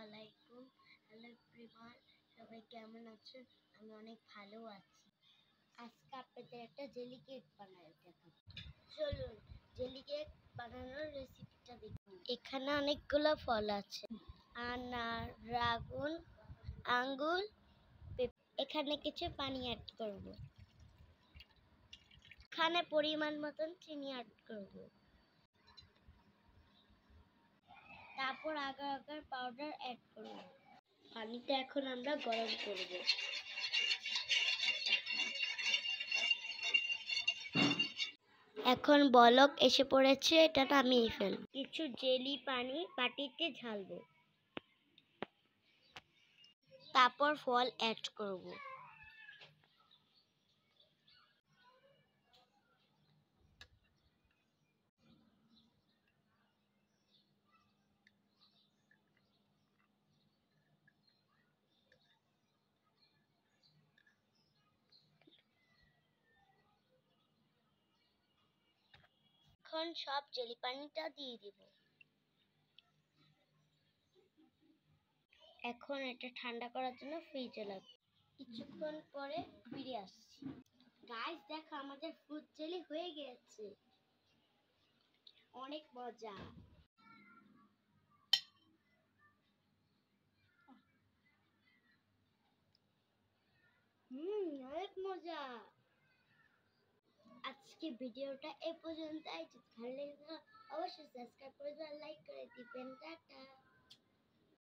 আলাইকুম। Hello everyone, সবাই কেমন আছেন? আমি অনেক ভালো আছি। আজকে আপনাদের একটা জেলি কেক বানায় দেখাবো। চলুন জেলি কেক বানানোর রেসিপিটা দেখুন। এখানে অনেকগুলো ফল আছে, আনার, ড্রাগন, আঙ্গুর, এখানে কিছু পানি অ্যাড করব। এখানে পরিমাণ মতন চিনি অ্যাড করব। তারপর আগার আগার পাউডার অ্যাড করব। পানিটা এখন আমরা গরম করব। এখন বলক এসে পড়েছে, এটা নামিয়ে ফেলব। কিছু জেলি পানি বাটিতে ঢালবো, তারপর ফল অ্যাড করব। এখন সব জেলি পানিটা দিয়ে দিব। এখন এটা ঠান্ডা করার জন্য ফ্রিজে রাখবো। কিছুক্ষণ পরে ফিরে আসছি। গাইস দেখো, আমাদের ফ্রুট জেলি হয়ে গেছে, অনেক মজা। অনেক মজা। আজকে ভিডিওটা এ পর্যন্তই। যদি ভালো লাগে অবশ্যই সাবস্ক্রাইব করে দিবেন, লাইক করে দিবেন। টাটা।